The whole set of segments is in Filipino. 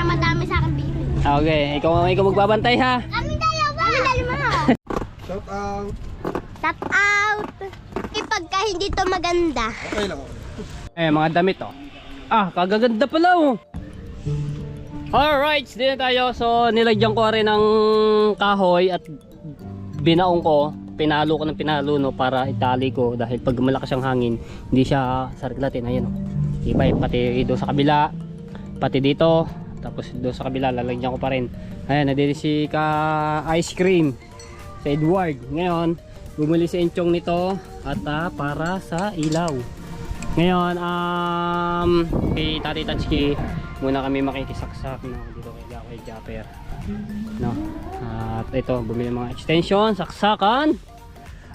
para madami sa akin biro. Okay, ikaw magbabantay ha. Kami dalawa. Shout out. Shout out. Pagka hindi to maganda. Okay lang. Mga damit oh. Kagaganda pala oh. Alright, dito tayo. So nilagyan ko rin ng kahoy at binaong ko. Pinalo ko ng pinalo no, para itali ko. Dahil pag malakas ang hangin, hindi siya sariglatin. Ayan oh. Iba pati doon sa kabila, pati dito. Tapos doon sa kabila lalagyan ko pa rin. Ayan, nadiri si ice cream sa Edward. Ngayon bumili si Enchong nito at para sa ilaw. Ngayon kay Tati Tatsuki muna kami makikisaksak no, dito kay Japper no. At ito bumili mga extension, saksakan.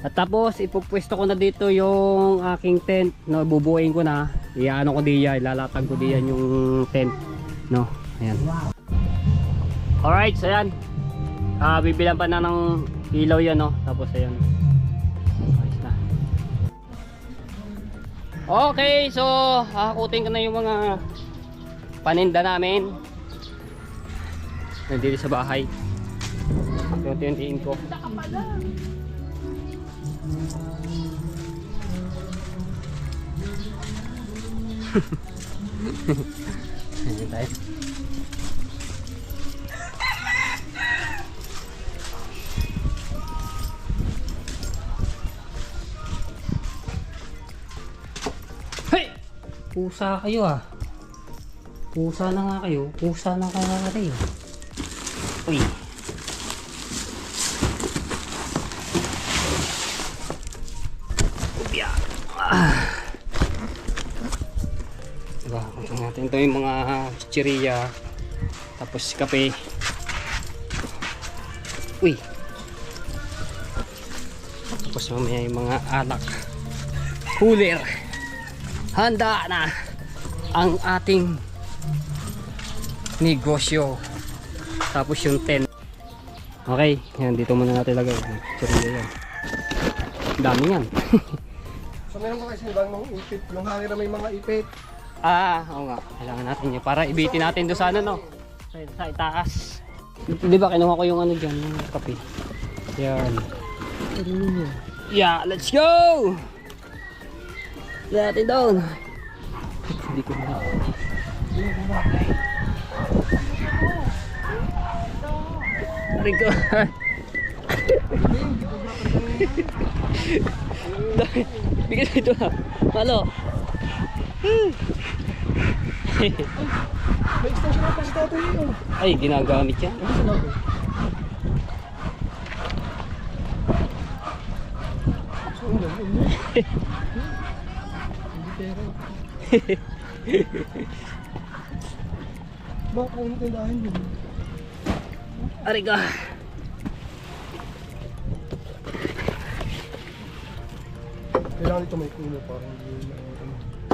At tapos ipupwesto ko na dito yung aking tent no, bubuuin ko na. Iyaano ko diyan, ilalatag ko diyan yung tent no. Ayan. Alright, so yan. Bibilan pa na ng ilaw yan no. Tapos ayan. Ayos na. Okay, so hakutin ko na yung mga paninda namin. Nandito sa bahay. Tunti-tuntiin ko. Ayan tayo. Pusa kayo Pusa na nga kayo. Pusa na kayo. Uy. Ubya. Diba, kunin natin ito yung mga chichirya. Tapos kape. Uy. Tapos mamaya yung mga alak. Cooler. Handa na ang ating negosyo. Tapos yung tent. Okay, yan dito muna natin lagay. Chorizo yan. Dami yan. So meron pa kasi ibang mga ipit. Yung hangin na may mga ipit. Oo nga. Kailangan natin yun. Para ibitin natin doon sa ano no. Sa itaas. Di ba kinuha ko yung ano dyan. Yung kape. Yan. Yeah, let's go! Natin down. Hindi ko na. Rico. Bigyan ito ha. Malo. May extension na pa si tatay yun. Ay, ginagamit yan. Baka kung tindahan yun. Ariga. Kailangan dito may kulo parang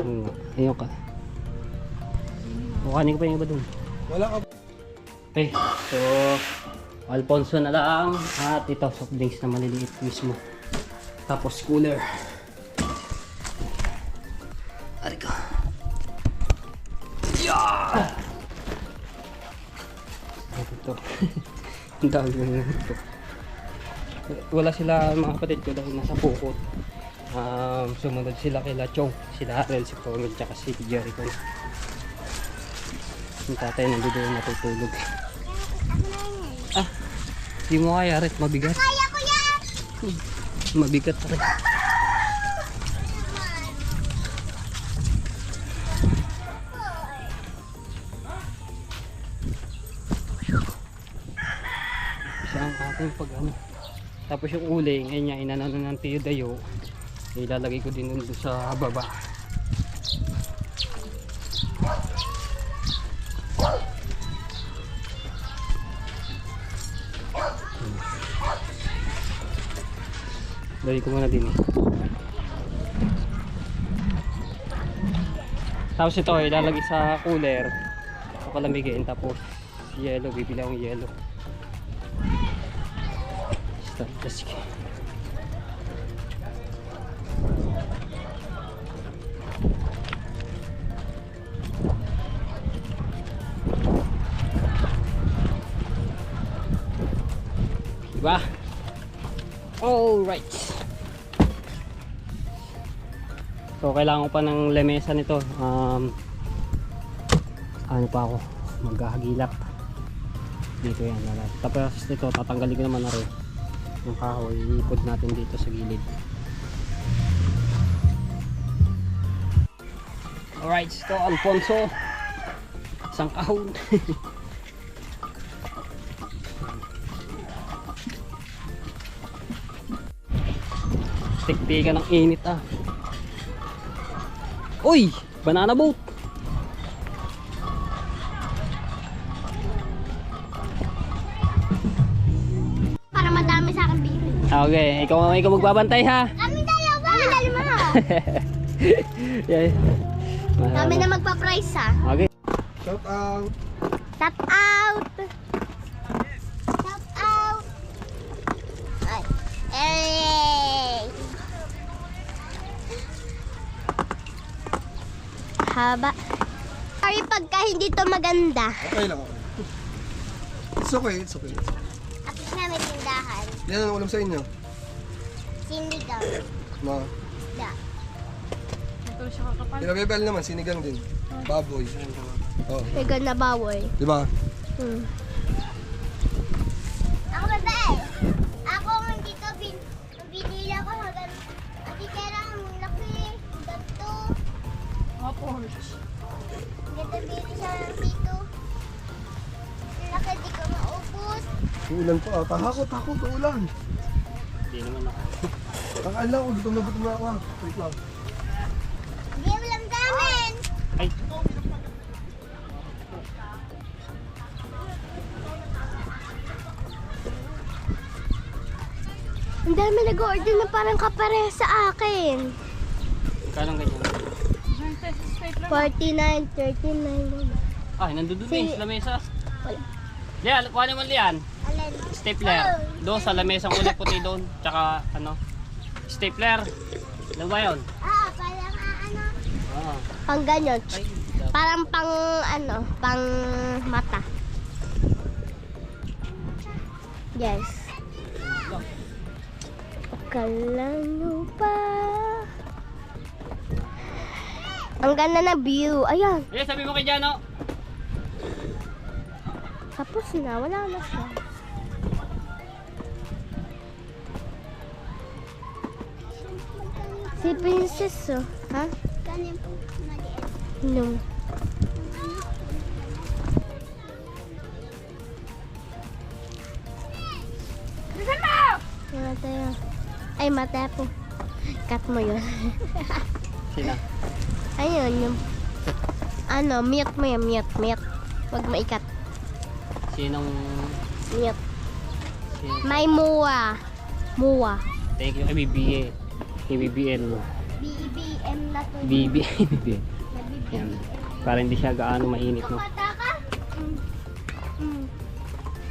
yun. Ayun ka. Bukanin ko pa yung iba dun. Wala ka. Okay, so Alfonso na lang. At ito, soft drinks na maliliit mismo. Tapos cooler. Ariga. Yeah! Ito. Ang dami na ito. Wala sila mga kapatid ko dahil nasa Pukot. Sumunod sila kila Chong, sila Arel, si Pongil, tsaka si Jericho. Yung tatay nandito natutulog. Di mo kaya rin, mabigat. Kaya ko yan! Mabigat rin. Ang ating pag ano. Tapos yung uling, ayun niya, inanano ng Tiyo Dayo. Ilalagay ko din doon sa baba. Lagay ko muna din eh. Tapos ito ilalagay sa cooler. Papalamigin, tapos yellow, bibili akong yellow. Plastic. Diba? Alright. So kailangan ko pa ng lemesa nito. Ano pa ako? Maghahagilap. Dito yan. Tapos ito tatanggalin ko naman na rin. Yung kahoy, iipod natin dito sa gilid. Alright, ito Alfonso. Isang kahon. Tiktikan ng init ah. Uy! Banana boat! Para madami sa akin bibig. Okay, ikaw magbabantay ha. Kami dalawa. Kami dalawa. Yeah. Kami na magpa-price ha. Okay. Shout out. Shout out. Shout out. Ay. Hey. Haba. Sorry pagka hindi to maganda. Okay lang ako. It's okay, it's okay. At least na may tindahan. Yan ang ulam sa inyo. Sinigang. No. Da. Pinabebel naman, sinigang din. Baboy. Oh. Vegan na bawoy. Di ba? Ako bebe. Ako hindi to binila ko hanggang hindi kaya ang laki. Ganto. Opo. Ganto bili siya dito. Laki di ko maubos. Ulan pa. Takot, ulan. Hindi naman ako. Takaan lang, gutom na ako. Wait lang. Hindi mo lang damin. Ay. Ang dami nag-order na parang kapareha sa akin. Kanong ganyan? 49, 39. Ay, nandun Sige. sa lamesa. Wala. Lian, kuha naman Lian. Alin? Stapler. Doon sa lamesang kulay puti doon. Tsaka ano? Stapler. Ano ba yun? Parang ano? Ah. Pang ganyan. Ay, Parang pang ano, pang mata. Yes. Akala nyo pa. Ang ganda na view. Ayan. Lian, sabi mo kay Jano. Tapos na. Wala na siya. Si Princess, oh. Ha? Ganyan po maliit. No. Mata yun. Ay, mata po. Cut mo yun. Sina? Ayun, yung... Ano, mute mo yun, mute. Huwag maikat. Sinong... Mute. Sino? May muwa. Muwa. Thank you kay BBA. Kay BBL. BBM na to. BBL. Yan. Para hindi siya gaano mainit, no? Kumata ka?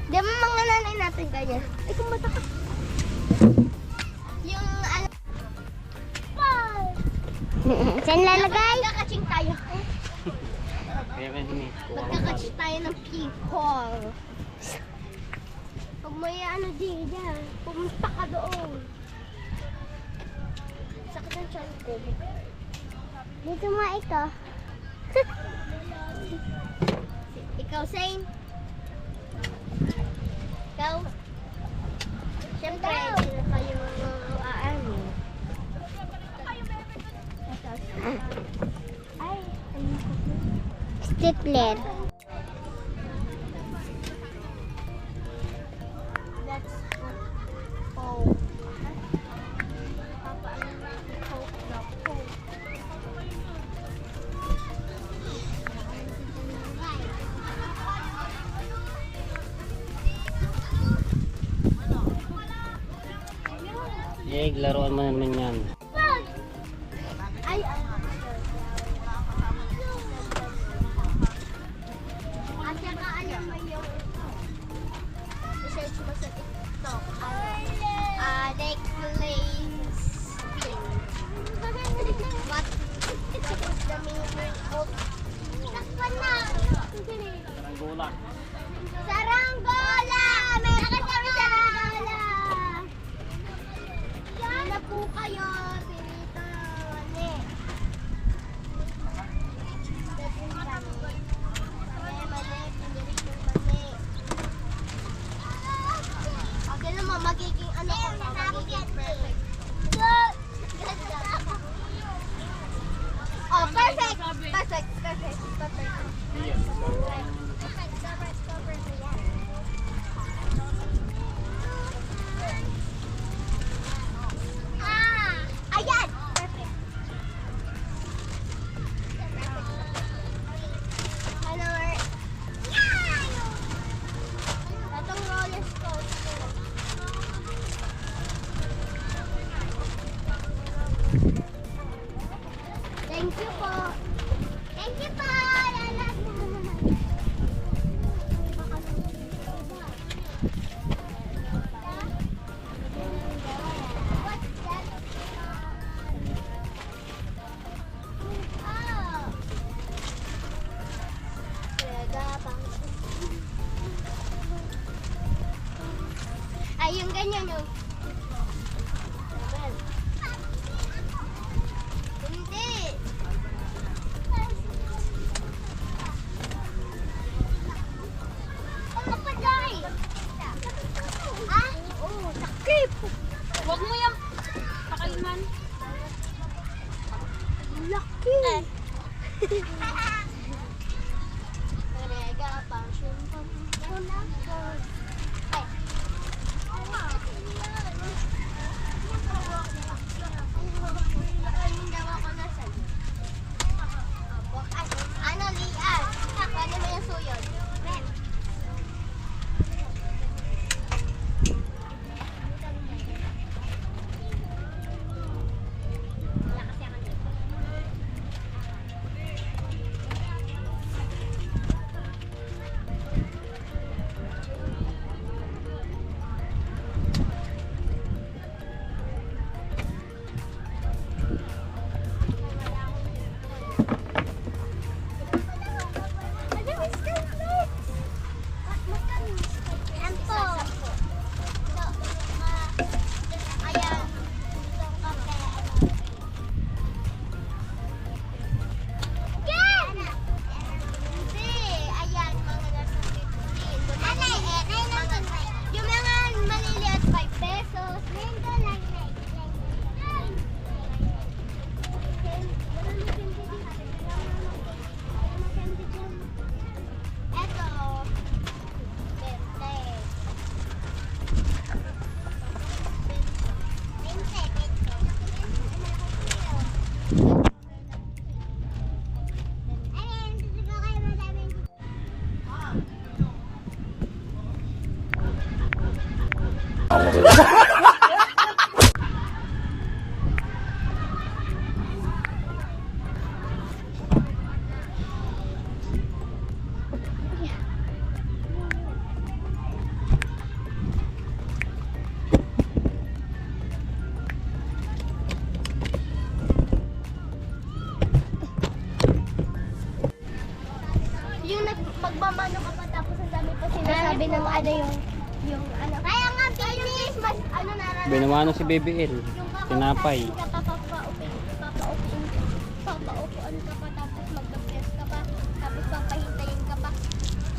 Di ba mga nanay natin ganyan? Ay, kumata ka. Yung ano... Saan lalagay? Magkakaching tayo. Kaya ka din eh. Magkakaching tayo ng people. Pag may ano dyan, pumunta ka doon. Sakit ang tiyan ko. Dito mo ito. Ikaw, Saint. Ikaw. Siyempre, hindi na kayo aano. Ay, stapler. That's oh. Eh, laruan mo naman yan. Ay, at saka alam mo yung research mo sa TikTok. Next place spin. What is the meaning of takpan na? Saranggola. Saranggola! Meron kami saranggola! tayo. Pinito. Mali. Mali. Pinirito. Mali. Okay naman, magiging ano ko na. Magiging perfect. Oh, perfect. Perfect. Perfect. Perfect. Ayan! Perfect. Ano, Itong roller coaster. Thank you po. Thank you po. Lalat mo naman. What's that? Oh. Ay, yung ganyan yung. Hindi. Ang kapaday. Ah? Oo, sakip. Huwag mo yung pakaiman. Laki. Rega pang shumpam. Ay. Ano, Lian? Paano mo yung suyod? Yung mga maliliit 5 pesos. Eto. 20. Yung magmamano ka pa tapos ang dami pa sinasabi ng ano yung ano. Kaya nga bilis mas ano nararamdaman. Binamano si Baby L. Tinapay. Papaupuan ka pa tapos magbabless ka pa tapos papahintayin ka pa.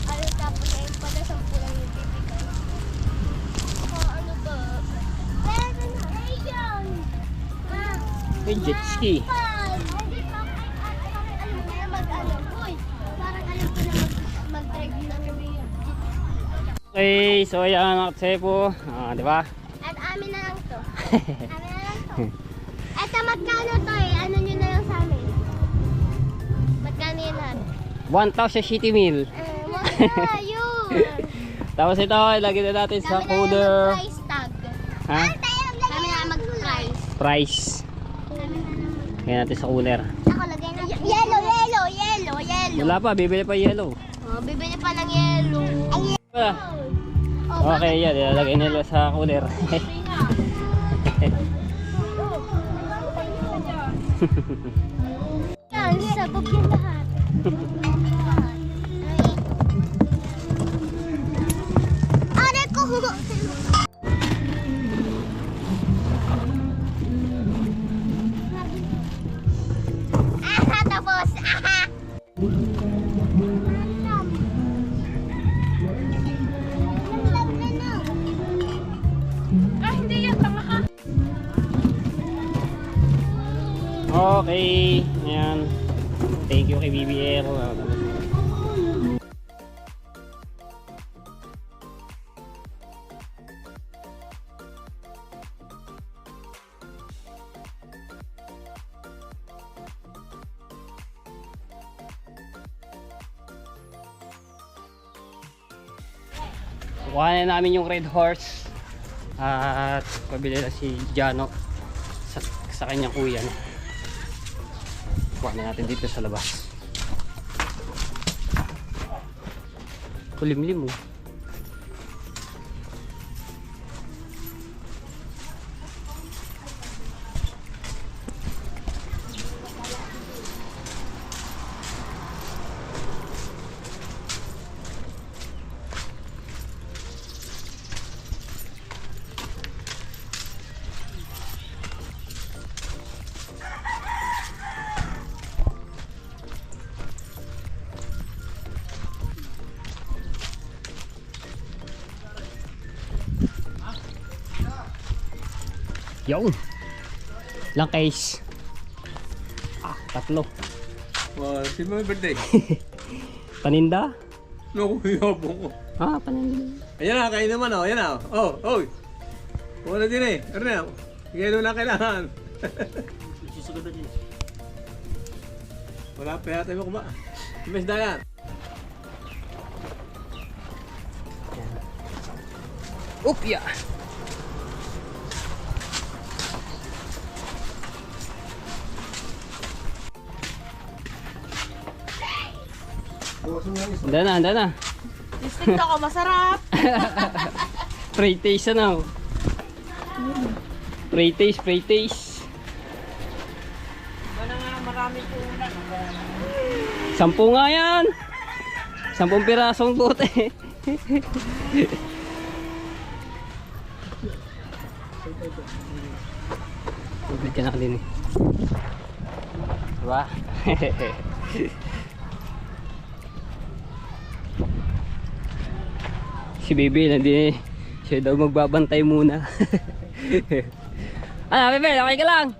Ano tapos ayun pala 10 lang yung bibigay. Ano ba? Pero na ayun. May jet ski. Okay, so ayan mga katsepo. Di ba? At amin na lang to. Amin na lang to. Eto magkano to eh? Ano nyo na lang sa amin? Magkano yun natin? 1,000 city meal. Wag na yun. Tapos ito, ilagay na natin sa Kami na cooler. lang mag-price tag. Ha? Kami na lang mag-price. Price. Kami na lang. Lagyan natin sa cooler. Ako lagay na. Yellow. Wala pa, bibili pa yellow. Oh, bibili pa ng yellow. Ay, Ah, oh, okay, yan. Ilalagay nila sa cooler. yan, sabog yung lahat. Aray ko! Okay. Ayan. Thank you kay BBR. Kuha na namin yung Red Horse at pabili na si Jano sa kanyang kuya, no? Kuha na natin dito sa labas. Kulimlim mo. Yun. Lang case. Tatlo. Sino may birthday? Paninda? Naku, yabong ko. Paninda. Ayan na, kain naman oh. Ayan na. Oh, oh. Wala din eh. Ano na? Sige na kailangan. Wala pa yata mo kuma. Imbes na yan. Upya. Handa na. Distinct ako, masarap. Pre-taste ano? Pre-taste. Wala nga marami po ulan. 10 nga yan. 10 pirasong bote. Ubid ka na din eh. Diba? Si Bebe nandun eh. Siya daw magbabantay muna. Ano Bebe, okay ka lang?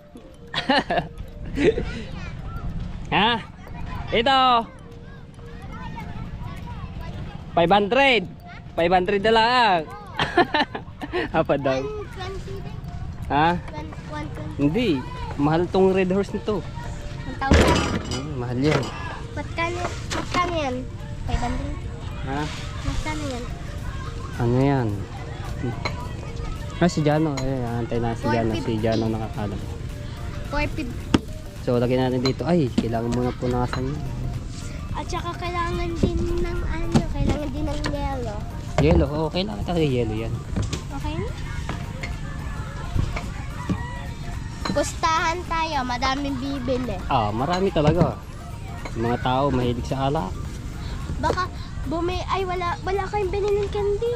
Ha? Ito 500 na lang. Apa daw? 120 Ha? 120. Hindi. Mahal tong Red Horse nito. 1,000. Mahal yan. Magkano yan? 500? Ha? Magkano yan? Ano yan? Si Jano. Antay na si Jano. Si Jano nakakalam. 450. So lagyan natin dito. Ay, kailangan muna punasan yan. At saka kailangan din ng ano, kailangan din ng yellow. Yellow. Oo, kailangan talaga yellow yan. Okay na? Pustahan tayo, madaming bibili. Marami talaga. Mga tao mahilig sa alak. Baka wala kayong biniling candy.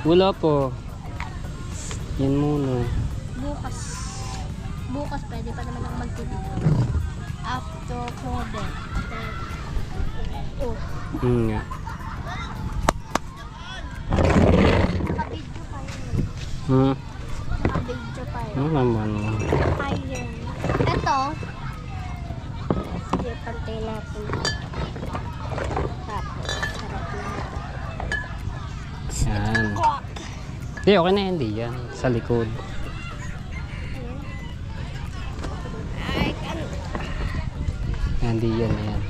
Wala po. Yan muna. Bukas pwede pa naman ako magtitip. After COVID. Oh, Nga. nakabidyo pa yun. Nakabidyo pa yun. Ano naman? Ayun. Ito. Sige, pantay natin. Tapos, sarap na ito. Yan. Quack! Hindi, okay na hindi yan. Sa likod. Ay, ano? Hindi yan. Yan.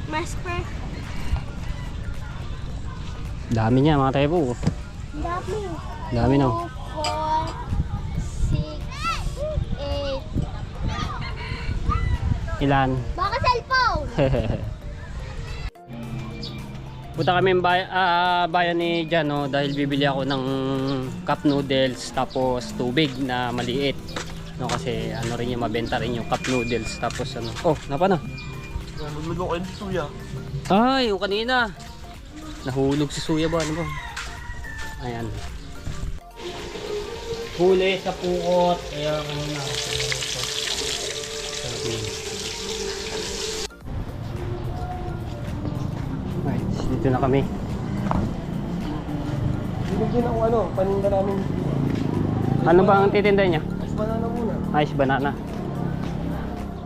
Masper. Dami niya mga tebo. Dami. Dami no. 2, 4, 6, 8. Ilan? Baka cellphone! Punta kami yung bayan ni Jano dahil bibili ako ng cup noodles tapos tubig na maliit. No, kasi ano rin yung mabenta rin yung cup noodles tapos ano. Oh, napa na? Naglulo kayo ng suya. Ay, yung kanina. Nahulog si Suya ba? Ano ba? Ayan. Huli sa pukot. Kaya ano na. Sarap yun. Right, dito na kami. Binigyan ako paninda namin. Ano ba ang titinda niya? banana muna. Ice banana.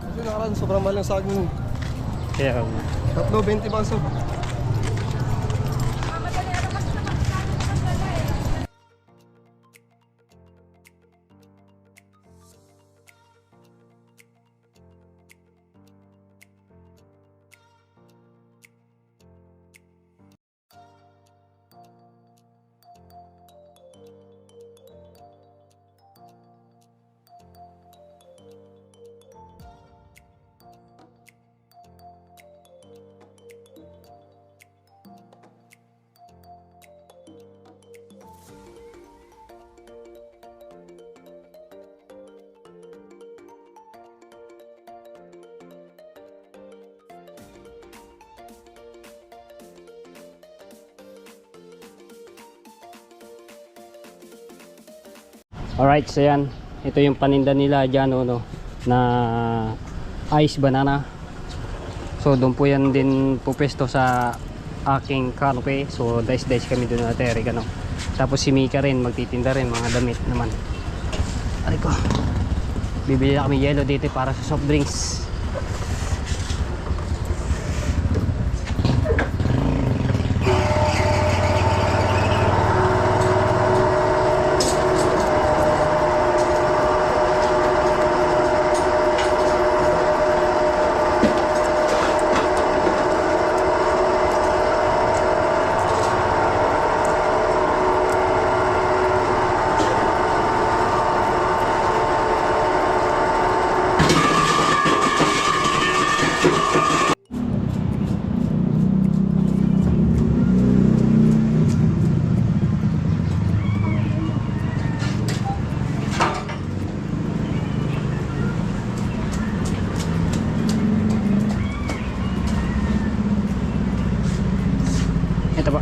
Kasi nakaraan sobrang mahal yung saging. Kaya, 3.20 baso. alright, so yan. Ito yung paninda nila dyan, no, na ice banana. So doon po yan din pupesto sa aking canopy. So dice kami doon na Terry, ano. Tapos si Mika rin magtitinda rin mga damit naman. Aray ko, bibili na kami yellow dito para sa soft drinks. Ito ba?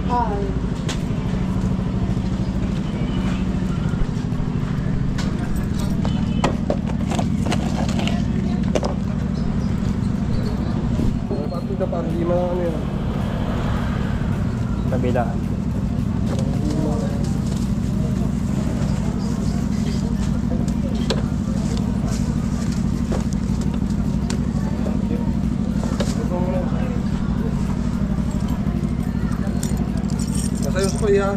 Patinda para hindi mo ano yan. Kabila. Masayos ko iya.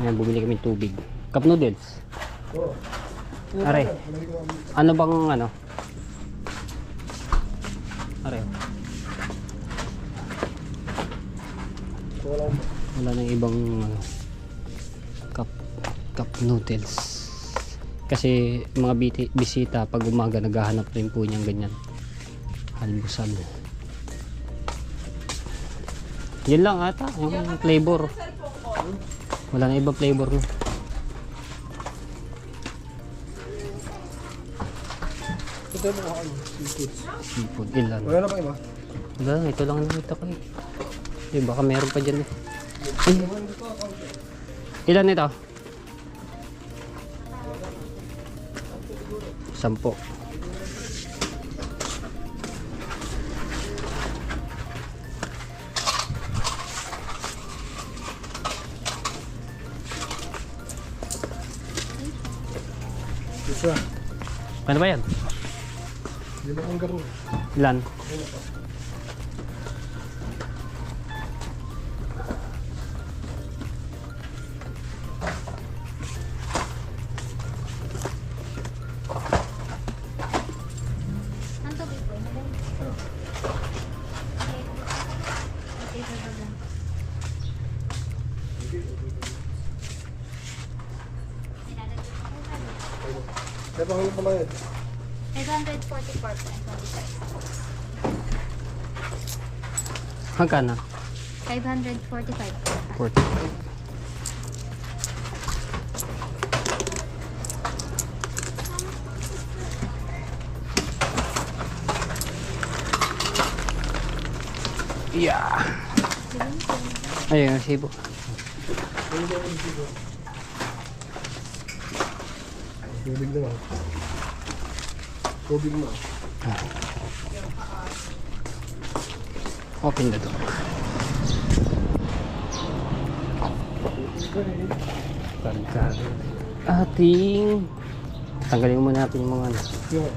Ayan, bumili kami tubig. Cup noodles. Are. Ano bang ano? Are. Wala nang ibang cup noodles. Kasi mga bisita pag umaga naghahanap rin po niyang ganyan. Almusal. Yan lang ata yung flavor. Wala na ibang flavor na. Ito mo ako. Seafood. Ilan? Wala na pa iba? Wala lang. Ito lang nakita ko eh. Eh baka meron pa dyan eh. Ay. Ilan ito? 10. Isa. Ano ba yan? Hindi na kong garo. Ilan? Ang tubig po. Kaya pa kami kumayad. 544.25. Magkano? 545. 40. Yeah. Ayun, resibo. Tubig naman. Tubig na. Open the door. Pagkado. Ating tanggalin muna natin yung mga ano. Yung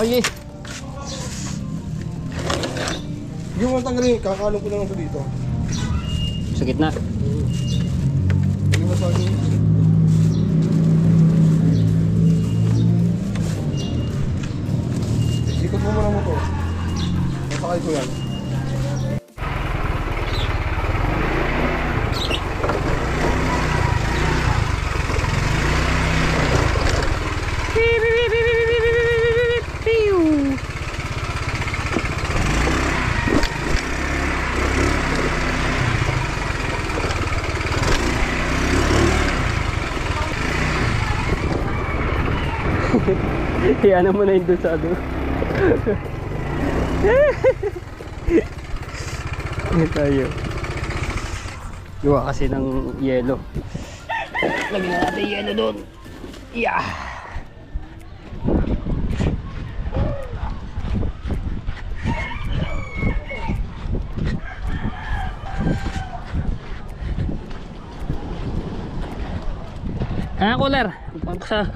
Ay, eh. yung mga tanggalin, kakalong ko na lang ito dito. Sa gitna. Yung mga tanggalin. Ikot mo muna mo to. Masakay ko yan. Ano mo na yun doon sa ano. Hindi tayo. Gawa kasi ng yelo. Lagyan na natin yelo doon. Yeah. Cooler. Pagsa.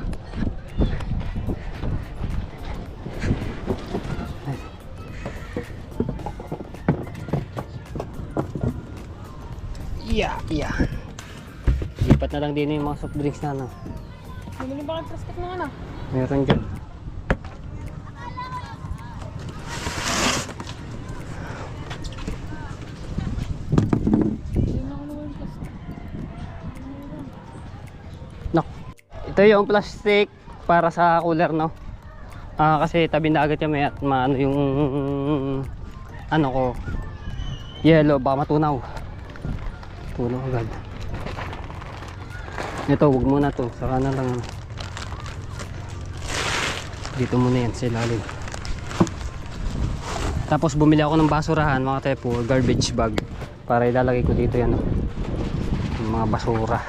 Yeah. Lipat na lang din yung mga soft drinks na ano. Bumili ba kayo plastic ng ano? Meron dyan. Nak. Ito yung plastic para sa cooler, no? Kasi tabi na agad kami at maano yung ano ko yellow, baka matunaw. Tunaw agad. Ito, wag muna to. Saka na lang. Dito muna yan sa ilalim. Tapos bumili ako ng basurahan, mga tepo, garbage bag. Para ilalagay ko dito yan. Yung mga basura.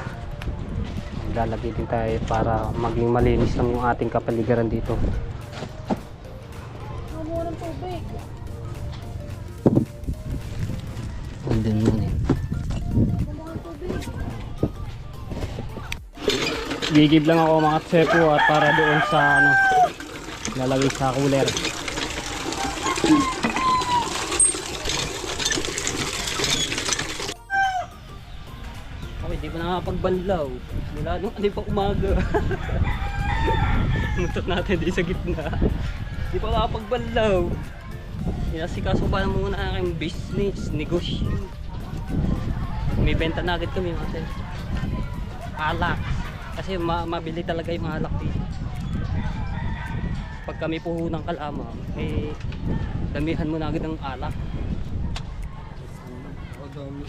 Ilalagay din tayo para maging malinis lang yung ating kapaligiran dito. Namuha ng tubig. Andun muna eh. Gigib lang ako mga tsepo at para doon sa ano lalagay sa cooler. Okay, di pa nakapagbanlaw mula nung ano pa umaga. Mutot natin di sa gitna. Di pa nakapagbanlaw. Inasikaso pa muna ang aking business, negosyo. May benta na agad kami mga tsepo. Alak. Kasi mabili talaga yung alak dito. Pag kami puhunang kalama, eh damihan mo na agad ng alak. Dami.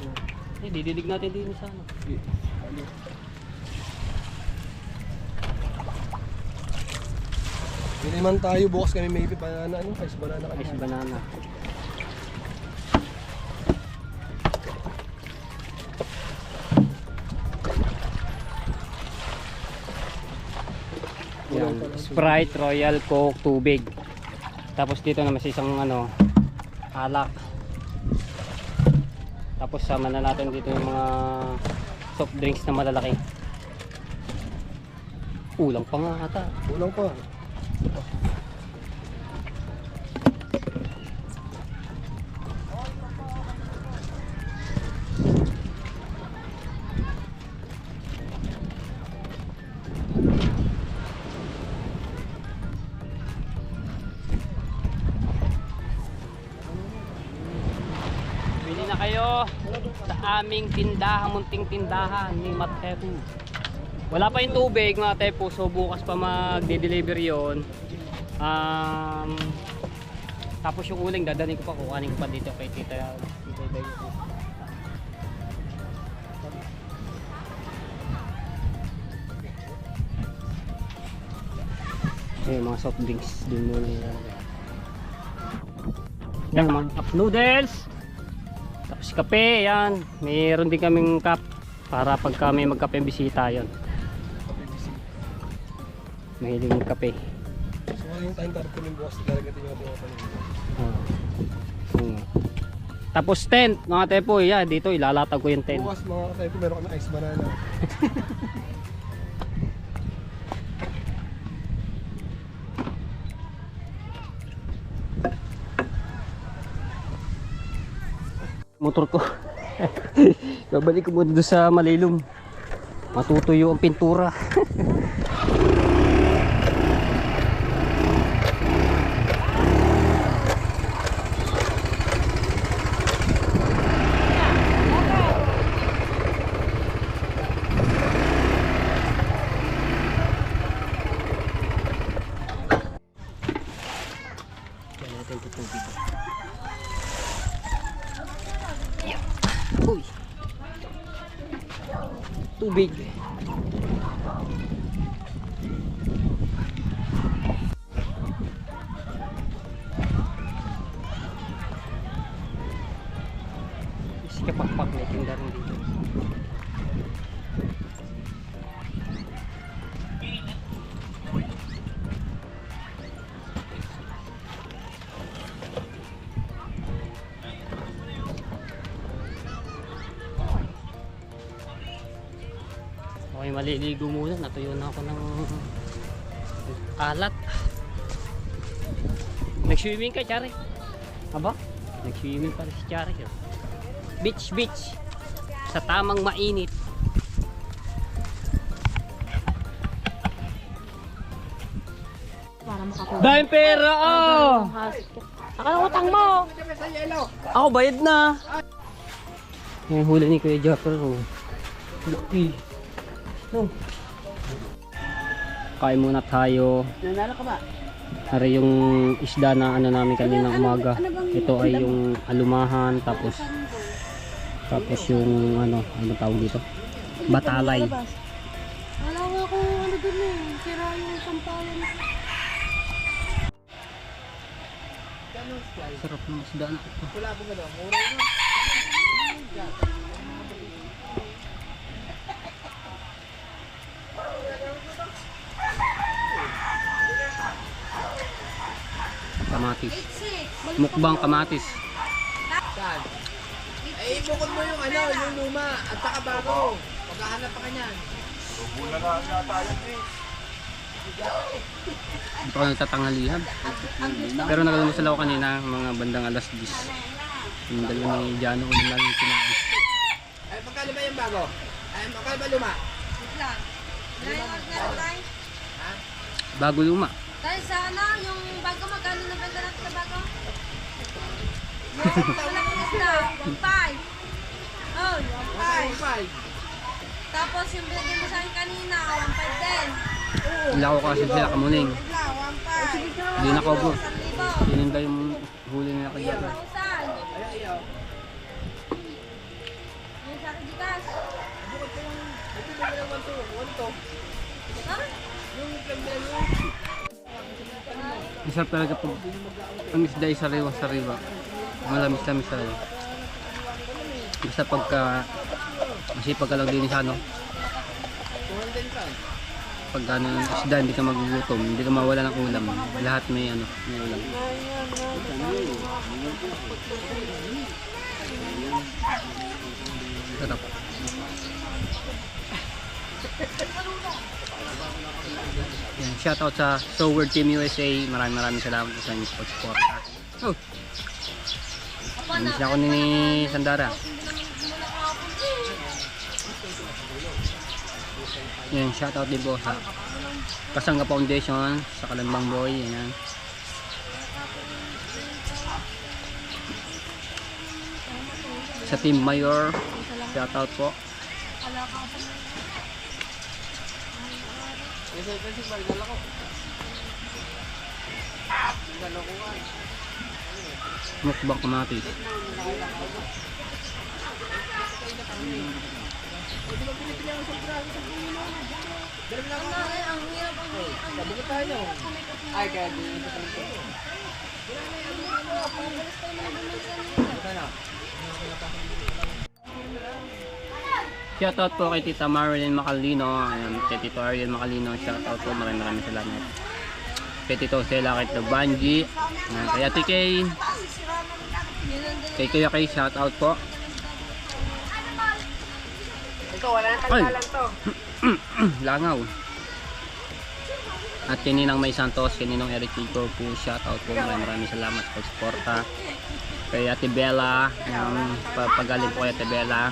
Didilig natin din sa ano. Bili man tayo, bukas kami maybe banana, ano, ice banana kami. Ice banana. Yan, Sprite, Royal, Coke, tubig. Tapos dito naman sa isang ano, alak. Tapos sama na natin dito yung mga soft drinks na malalaki. Ulang pa nga ata. Ulang pa. na kayo sa aming tindahan, munting tindahan ni Matepo. Wala pa yung tubig mga Tepo, so bukas pa magde-deliver yon. Tapos yung uling dadalhin ko pa, kukuhanin ko pa dito kay Tita Dayo. Yung mga soft drinks dun muna ilalagay. Yan mga cup noodles. Tapos kape, yan. Mayroon din kaming cup para pag kami magkape bisita yon. Mahilig ng kape. So yung time tarpaulin bukas lalagatin natin yung Tapos tent, mga Tepo, yeah, dito ilalatag ko yung tent. bukas mga tayo meron ka na ice banana. Motor ko. Babalik ko muna doon sa Malilom. Matutuyo ang pintura. Uy. Tubig. Sige pakpak na tinda rin dito. Okay, maliligo muna. Natuyo na ako ng alat. Nag-swimming ka, Chari? Aba? Nag-swimming pala si Chari. Beach, beach. Sa tamang mainit. Para makakuha. Dahil pera, oh! Saka utang mo. Ako, bayad na. Yung huli ni Kuya Japper, oh. Laki. No. Kain muna tayo. Nanalo ka ba? Hari yung isda na ano namin kanina umaga. Ito ay yung alumahan, tapos yung ano tawag dito? Batalay. Wala nga kung ano dun eh. Sira yung sampalan. Sarap ng isda na ito. Kamatis. Mukbang kamatis. Eh, ibukod mo yung ano, yung luma at saka bago. Paghahanap pa kanyan. Ito ko nagtatanghalihan. Pero nagalimutan ako kanina mga bandang alas 10. Yung dalawa ni Jano ko naman yung kinain. Ay, magkano ba yung bago? Ay, magkano ba luma? Bago luma. Dahil sa ano, yung bago, magkano na benta natin sa bago? Wala kong isda, 1.5. Oh, 1.5. Tapos yung binigyan mo sa akin kanina, 1.5 din. Wala ko kasi sila kamuning. Wala, 1.5. Hindi na ko bro. 1,000. Yun yung huli nila kay Jano. 1,000. Yung sa akin gigas. Ha? Isa talaga pag ang isda ay sariwa. Malamis-lamis talaga. Basta pagka masipag ka lang din sa ano. Pag ano yung isda hindi ka magugutom, hindi ka mawala ng ulam. Lahat may ano, may ulam. Sarap. Yan, shoutout sa Sower Team USA. Maraming salamat sa inyong support. Oh. Namiss na ako ni Sandara. Yan, shoutout din po sa Kasangga Foundation, sa Kalambang Boy. Yan. sa Team Mayor. Shoutout po. Ala ka pa. Mukbang kamatis. Ang hirap Ay, kaya di. Shoutout po kay Tita Marilyn Macalino. Ayan, kay Tito Ariel Macalino. Shoutout po. Maraming salamat. Kay Tito Sela, kay Tito Banji. Ayan, kay Ate Kay. Kay Kuya Kay, shoutout po. Ito, wala nang taglalan to. Langaw. At kay Ninang May Santos, kay Ninong Eric Chico po, shoutout po. Maraming salamat sa pagsuporta. Kay Ate Bella, pagaling po kay Ate Bella.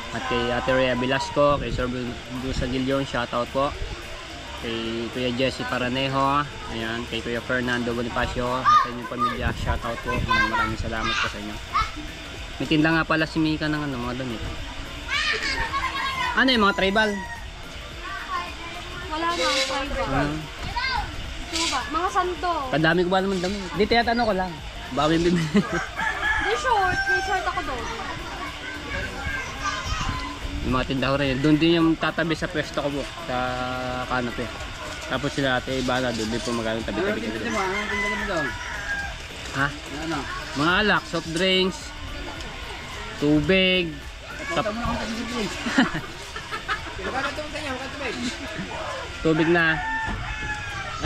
At kay Ate Rhea Velasco, kay Sir Dusa Gillion, shoutout po. Kay Kuya Jesse Paranejo, ayan, kay Kuya Fernando Bonifacio, sa inyong pamilya, shoutout po. Maraming salamat po sa inyo. May tinda nga pala si Mika ng mga damit. Ano yung mga tribal? Wala na ang fiber. Suba, mga santo. Kadami ko ba naman damit? Di tinatanong ko lang. Baka may bibili. Di short, may short ako doon. Yung mga tindaho rin. Doon din yung tatabi sa pwesto ko po. Sa canopy. Tapos sila Ate Ibala doon din po magaling tabi-tabi. Ano tingnan mo doon? Ha? Ano? Mga alak, soft drinks, tubig, Punta mo na akong tabi-tabi. Magkakatulong tayo, magkakatulong. tubig na.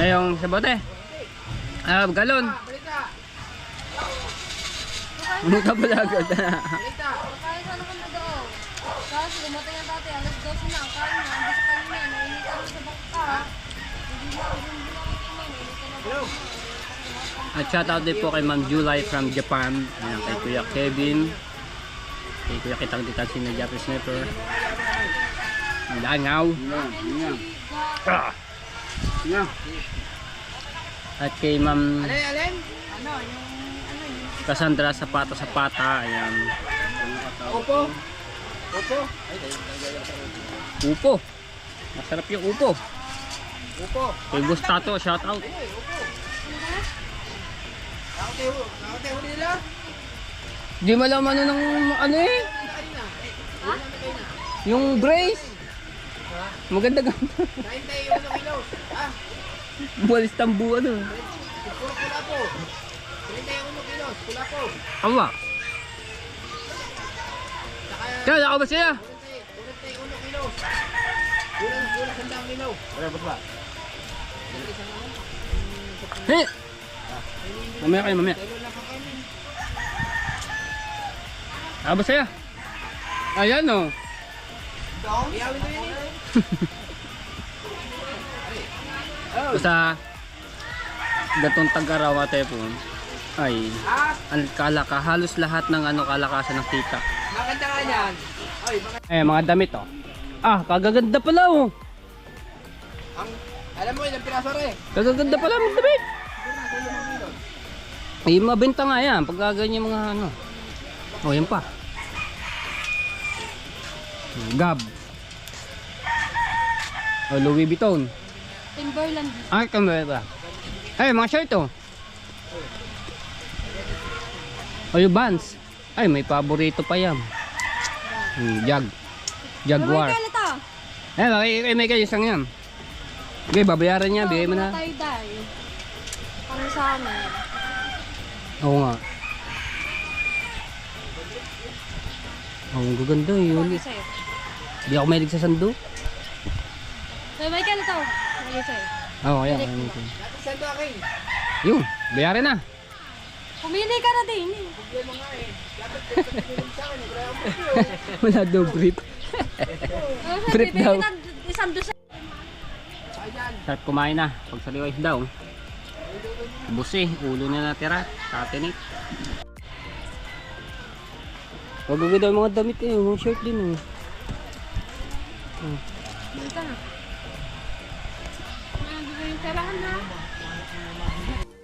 Ayong sa bote. Galon. Balita! Ano ka pala agad? Balita! Kaya sana kami doon. Kasi dumating ang tatay, alas 12 na. Kaya na, hindi sa kanina. Nainitan mo sa bangka. Hindi na nainitan na Hello! At shoutout din po kay Ma'am July from Japan. Ayan, kay Kuya Kevin. Kay Kuya Kitang-Kitang si na Japanese Sniper. Langaw. Yan. At kay Ma'am Alin? Cassandra Sapata. Ayan. Opo? Opo? Upo. Masarap yung upo. Opo. Kay Gustato, shoutout. Nakatayo nila? Di malaman ano ng ano eh. Yung brace. Maganda ganda. 91 kilos. Ah, Buwalis tambu ano. pula po. 31 kilos. Pula po. Awa. Saka Kaya ako ba siya? 41 kilos. Kulang 100 kilo. Wala ba? Hey. Mamaya kayo, mamaya. Ako ba siya? Ayan o. Iyawin mo yun eh. Basta gatong Tag-Araw po ay ang halos lahat ng kalakasan ng kita. Maganda nga yan. Ay, Mga damit oh. Kagaganda pala oh. alam mo, ilang piraso rin. Kagaganda pala ng damit. Ay, mabenta nga yan pag ganyan mga ano. Oh, yan pa. Gab. Oh, Louis Vuitton. Timberland. Kamera ba? Ay, mga shirt oh. Oh, yung Vans. Ay, may paborito pa yan. Jaguar. Kaya ito. May kayo isang yan. Okay, babayaran niya. Bigay mo na. Tie-dye. Para sa amin. Oo nga. Ang gaganda yun. Bagay sa'yo. Di ako mahilig sa sando. So, may kaya ito. Bagay sa'yo. Oo, ayan. Saan to akin? Yung, bayaran na. Pumili ka na din. Yan mo nga eh. Dapat pinag sa akin. Wala akong pagyo. Wala daw brief. Brief daw. Isang dosa. Sarap kumain na. Pag sa liwais daw. Busi, ulo na natira. Tatinit. Huwag daw yung mga damit eh. Mga shirt din eh. Dito na. Hindi ko yung tirahan na.